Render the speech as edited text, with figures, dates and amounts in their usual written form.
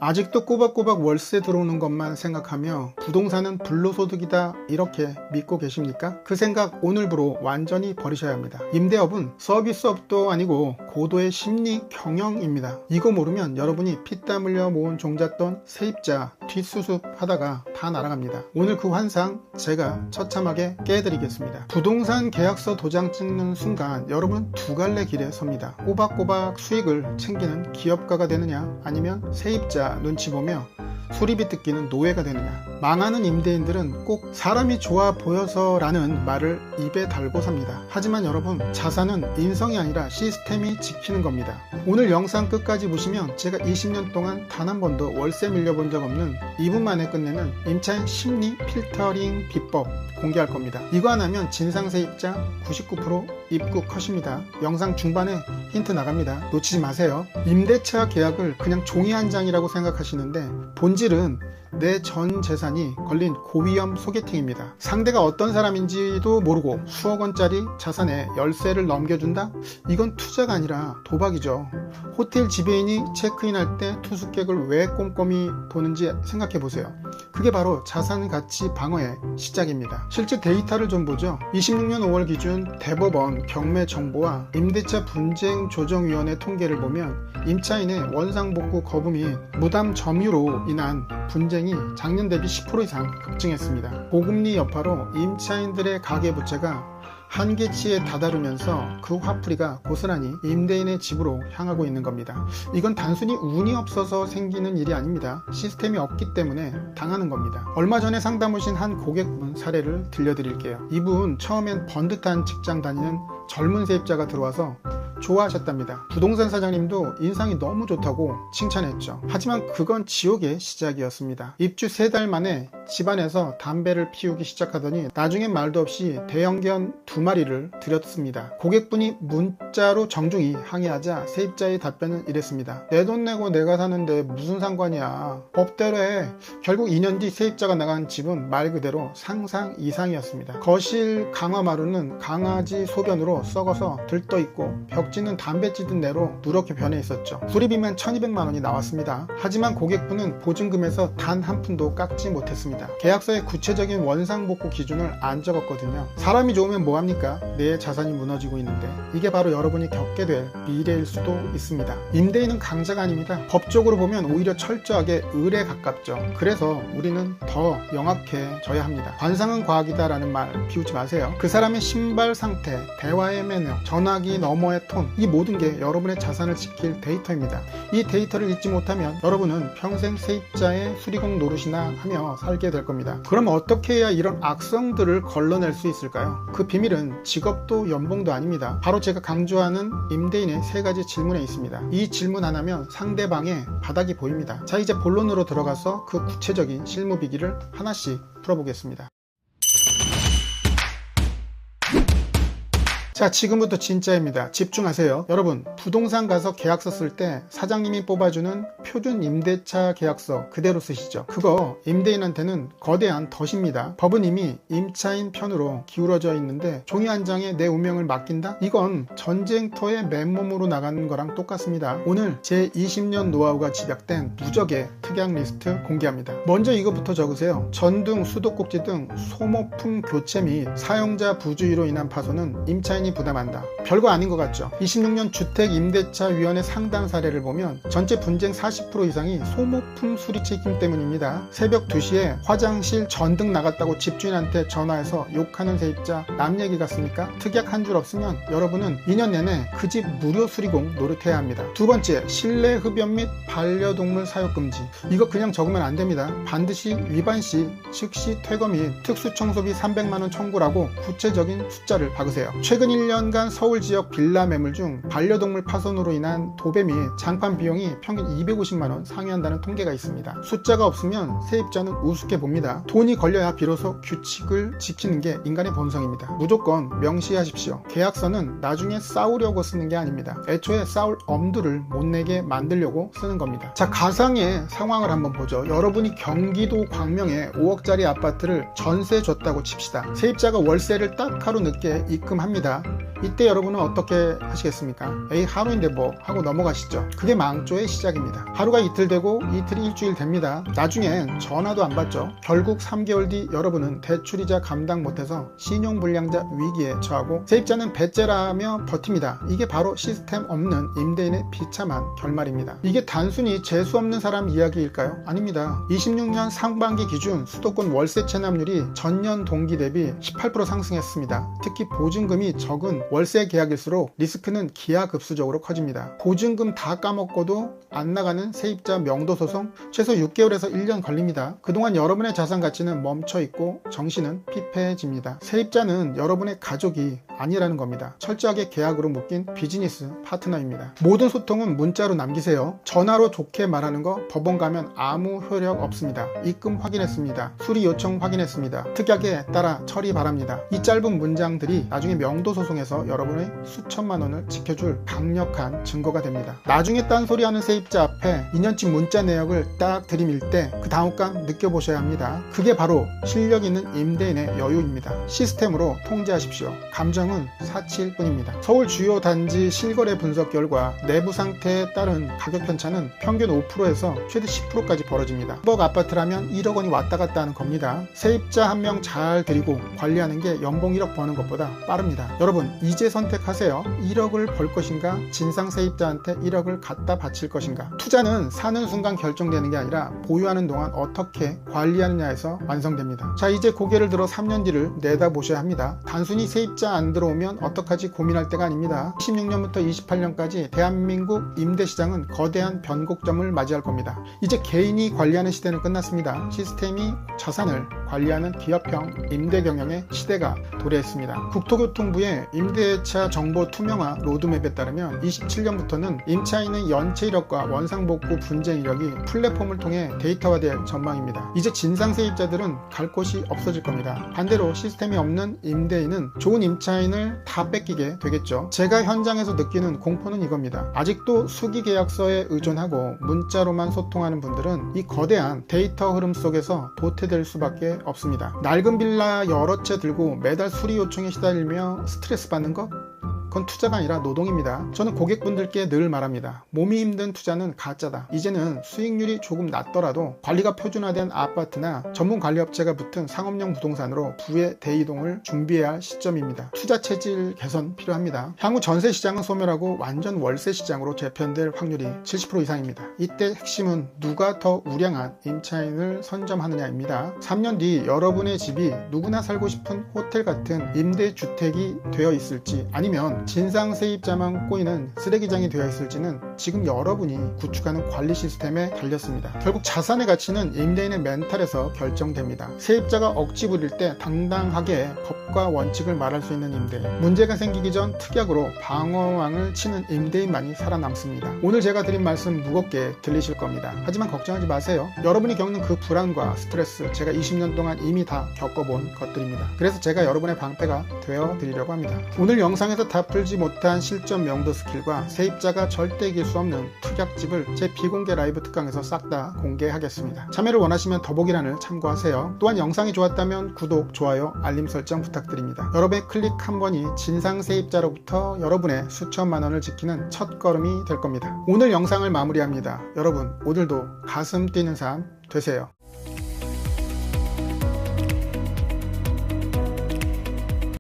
아직도 꼬박꼬박 월세 들어오는 것만 생각하며 부동산은 불로소득이다 이렇게 믿고 계십니까? 그 생각 오늘부로 완전히 버리셔야 합니다. 임대업은 서비스업도 아니고 고도의 심리 경영입니다. 이거 모르면 여러분이 피땀 흘려 모은 종잣돈 세입자 뒷수습 하다가 다 날아갑니다. 오늘 그 환상 제가 처참하게 깨드리겠습니다. 부동산 계약서 도장 찍는 순간 여러분은 두 갈래 길에 섭니다. 꼬박꼬박 수익을 챙기는 기업가가 되느냐, 아니면 세입자 눈치 보며 수리비 뜯기는 노예가 되느냐. 망하는 임대인들은 꼭 사람이 좋아 보여서 라는 말을 입에 달고 삽니다. 하지만 여러분, 자산은 인성이 아니라 시스템이 지키는 겁니다. 오늘 영상 끝까지 보시면 제가 20년 동안 단 한 번도 월세 밀려본 적 없는 2분 만에 끝내는 임차인 심리 필터링 비법 공개할 겁니다. 이거 안 하면 진상 세입자 99% 입구 컷입니다. 영상 중반에 힌트 나갑니다. 놓치지 마세요. 임대차 계약을 그냥 종이 한 장이라고 생각하시는데 본질은 내 전 재산이 걸린 고위험 소개팅입니다. 상대가 어떤 사람인지도 모르고 수억 원짜리 자산에 열쇠를 넘겨준다? 이건 투자가 아니라 도박이죠. 호텔 지배인이 체크인할 때 투숙객을 왜 꼼꼼히 보는지 생각해 보세요. 그게 바로 자산 가치 방어의 시작입니다. 실제 데이터를 좀 보죠. 26년 5월 기준 대법원 경매 정보와 임대차 분쟁 조정위원회 통계를 보면 임차인의 원상복구 거부 및 무담 점유로 인한 분쟁이 작년 대비 10% 이상 급증했습니다. 고금리 여파로 임차인들의 가계부채가 한계치에 다다르면서 그 화풀이가 고스란히 임대인의 집으로 향하고 있는 겁니다. 이건 단순히 운이 없어서 생기는 일이 아닙니다. 시스템이 없기 때문에 당하는 겁니다. 얼마 전에 상담 오신 한 고객분 사례를 들려드릴게요. 이분 처음엔 번듯한 직장 다니는 젊은 세입자가 들어와서 좋아하셨답니다. 부동산 사장님도 인상이 너무 좋다고 칭찬했죠. 하지만 그건 지옥의 시작이었습니다. 입주 3달 만에 집안에서 담배를 피우기 시작하더니 나중엔 말도 없이 대형견 2마리를 들였습니다. 고객분이 문자로 정중히 항의하자 세입자의 답변은 이랬습니다. 내 돈 내고 내가 사는데 무슨 상관이야. 법대로 해. 결국 2년 뒤 세입자가 나간 집은 말 그대로 상상 이상이었습니다. 거실 강화마루는 강아지 소변으로 썩어서 들떠있고 벽지는 담배 찌든 내로 누렇게 변해 있었죠. 수리비만 1200만 원이 나왔습니다. 하지만 고객분은 보증금에서 단 한 푼도 깎지 못했습니다. 계약서에 구체적인 원상복구 기준을 안 적었거든요. 사람이 좋으면 뭐합니까? 내 자산이 무너지고 있는데. 이게 바로 여러분이 겪게 될 미래일 수도 있습니다. 임대인은 강자가 아닙니다. 법적으로 보면 오히려 철저하게 을에 가깝죠. 그래서 우리는 더 영악해져야 합니다. 관상은 과학이다 라는 말 비우지 마세요. 그 사람의 신발 상태, 대화의 매너, 전화기 너머의 톤, 이 모든 게 여러분의 자산을 지킬 데이터입니다. 이 데이터를 잊지 못하면 여러분은 평생 세입자의 수리공 노릇이나 하며 살게 될 겁니다. 그럼 어떻게 해야 이런 악성들을 걸러낼 수 있을까요? 그 비밀은 직업도 연봉도 아닙니다. 바로 제가 강조하는 임대인의 3가지 질문에 있습니다. 이 질문 하나면 상대방의 바닥이 보입니다. 자, 이제 본론으로 들어가서 그 구체적인 실무비기를 하나씩 풀어보겠습니다. 자, 지금부터 진짜입니다. 집중하세요. 여러분, 부동산 가서 계약서 쓸 때 사장님이 뽑아주는 표준 임대차 계약서 그대로 쓰시죠. 그거 임대인한테는 거대한 덫입니다. 법은 이미 임차인 편으로 기울어져 있는데 종이 한 장에 내 운명을 맡긴다? 이건 전쟁터에 맨몸으로 나가는 거랑 똑같습니다. 오늘 제 20년 노하우가 집약된 누적의 특약 리스트 공개합니다. 먼저 이거부터 적으세요. 전등, 수도꼭지 등 소모품 교체 및 사용자 부주의로 인한 파손은 임차인 부담한다. 별거 아닌 것 같죠? 26년 주택임대차위원회 상담 사례를 보면 전체 분쟁 40% 이상이 소모품 수리 책임 때문입니다. 새벽 2시에 화장실 전등 나갔다고 집주인한테 전화해서 욕하는 세입자 남 얘기 같습니까? 특약 한 줄 없으면 여러분은 2년 내내 그 집 무료 수리공 노릇해야 합니다. 두 번째, 실내 흡연 및 반려동물 사육 금지. 이거 그냥 적으면 안 됩니다. 반드시 위반 시 즉시 퇴거 및 특수청소비 300만원 청구라고 구체적인 숫자를 박으세요. 최근 1년간 서울 지역 빌라 매물 중 반려동물 파손으로 인한 도배 및 장판 비용이 평균 250만원 상회한다는 통계가 있습니다. 숫자가 없으면 세입자는 우습게 봅니다. 돈이 걸려야 비로소 규칙을 지키는 게 인간의 본성입니다. 무조건 명시하십시오. 계약서는 나중에 싸우려고 쓰는 게 아닙니다. 애초에 싸울 엄두를 못 내게 만들려고 쓰는 겁니다. 자, 가상의 상황을 한번 보죠. 여러분이 경기도 광명에 5억짜리 아파트를 전세 줬다고 칩시다. 세입자가 월세를 딱 하루 늦게 입금합니다. 이때 여러분은 어떻게 하시겠습니까? 에이, 하루인데 뭐 하고 넘어가시죠. 그게 망조의 시작입니다. 하루가 이틀 되고 이틀이 일주일 됩니다. 나중엔 전화도 안 받죠. 결국 3개월 뒤 여러분은 대출이자 감당 못해서 신용불량자 위기에 처하고 세입자는 배째라며 버팁니다. 이게 바로 시스템 없는 임대인의 비참한 결말입니다. 이게 단순히 재수없는 사람 이야기일까요? 아닙니다. 26년 상반기 기준 수도권 월세 체납률이 전년 동기 대비 18% 상승했습니다. 특히 보증금이 적은 월세 계약일수록 리스크는 기하급수적으로 커집니다. 보증금 다 까먹고도 안 나가는 세입자 명도 소송 최소 6개월에서 1년 걸립니다. 그동안 여러분의 자산 가치는 멈춰 있고 정신은 피폐해집니다. 세입자는 여러분의 가족이 아니라는 겁니다. 철저하게 계약으로 묶인 비즈니스 파트너입니다. 모든 소통은 문자로 남기세요. 전화로 좋게 말하는 거 법원 가면 아무 효력 없습니다. 입금 확인했습니다. 수리 요청 확인했습니다. 특약에 따라 처리 바랍니다. 이 짧은 문장들이 나중에 명도 소송에서 여러분의 수천만 원을 지켜줄 강력한 증거가 됩니다. 나중에 딴소리하는 세입자 앞에 2년치 문자 내역을 딱 들이밀 때 그 당혹감 느껴보셔야 합니다. 그게 바로 실력 있는 임대인의 여유입니다. 시스템으로 통제하십시오. 감정은 사치일 뿐입니다. 서울 주요 단지 실거래 분석 결과 내부 상태에 따른 가격 편차는 평균 5%에서 최대 10%까지 벌어집니다. 10억 아파트라면 1억 원이 왔다 갔다 하는 겁니다. 세입자 한 명 잘 들이고 관리하는 게 연봉 1억 버는 것보다 빠릅니다. 여러분, 이제 선택하세요. 1억을 벌 것인가? 진상 세입자한테 1억을 갖다 바칠 것인가? 투자는 사는 순간 결정되는 게 아니라 보유하는 동안 어떻게 관리하느냐에서 완성됩니다. 자, 이제 고개를 들어 3년 뒤를 내다보셔야 합니다. 단순히 세입자 안 들어오면 어떡하지 고민할 때가 아닙니다. 16년부터 28년까지 대한민국 임대시장은 거대한 변곡점을 맞이할 겁니다. 이제 개인이 관리하는 시대는 끝났습니다. 시스템이 자산을 관리하는 기업형 임대경영의 시대가 도래했습니다. 국토교통부의 임대차 정보 투명화 로드맵에 따르면 27년부터는 임차인의 연체 이력과 원상복구 분쟁 이력이 플랫폼을 통해 데이터화될 전망입니다. 이제 진상 세입자들은 갈 곳이 없어질 겁니다. 반대로 시스템이 없는 임대인은 좋은 임차인을 다 뺏기게 되겠죠. 제가 현장에서 느끼는 공포는 이겁니다. 아직도 수기 계약서에 의존하고 문자로만 소통하는 분들은 이 거대한 데이터 흐름 속에서 도태될 수밖에 없습니다. 낡은 빌라 여러 채 들고 매달 수리 요청에 시달리며 스트레스 받는 것? 그건 투자가 아니라 노동입니다. 저는 고객분들께 늘 말합니다. 몸이 힘든 투자는 가짜다. 이제는 수익률이 조금 낮더라도 관리가 표준화된 아파트나 전문 관리업체가 붙은 상업용 부동산으로 부의 대이동을 준비해야 할 시점입니다. 투자 체질 개선 필요합니다. 향후 전세 시장은 소멸하고 완전 월세 시장으로 재편될 확률이 70% 이상입니다. 이때 핵심은 누가 더 우량한 임차인을 선점하느냐입니다. 3년 뒤 여러분의 집이 누구나 살고 싶은 호텔 같은 임대주택이 되어 있을지 아니면 진상 세입자만 꼬이는 쓰레기장이 되어 있을지는 지금 여러분이 구축하는 관리 시스템에 달렸습니다. 결국 자산의 가치는 임대인의 멘탈에서 결정됩니다. 세입자가 억지 부릴 때 당당하게 법과 원칙을 말할 수 있는 임대인, 문제가 생기기 전 특약으로 방어왕을 치는 임대인만이 살아남습니다. 오늘 제가 드린 말씀 무겁게 들리실 겁니다. 하지만 걱정하지 마세요. 여러분이 겪는 그 불안과 스트레스 제가 20년 동안 이미 다 겪어본 것들입니다. 그래서 제가 여러분의 방패가 되어 드리려고 합니다. 오늘 영상에서 다 풀지 못한 실전 명도 스킬과 세입자가 절대 이길 수 없는 특약집을 제 비공개 라이브 특강에서 싹 다 공개하겠습니다. 참여를 원하시면 더보기란을 참고하세요. 또한 영상이 좋았다면 구독, 좋아요, 알림 설정 부탁드립니다. 여러분의 클릭 한 번이 진상 세입자로부터 여러분의 수천만 원을 지키는 첫 걸음이 될 겁니다. 오늘 영상을 마무리합니다. 여러분, 오늘도 가슴 뛰는 삶 되세요.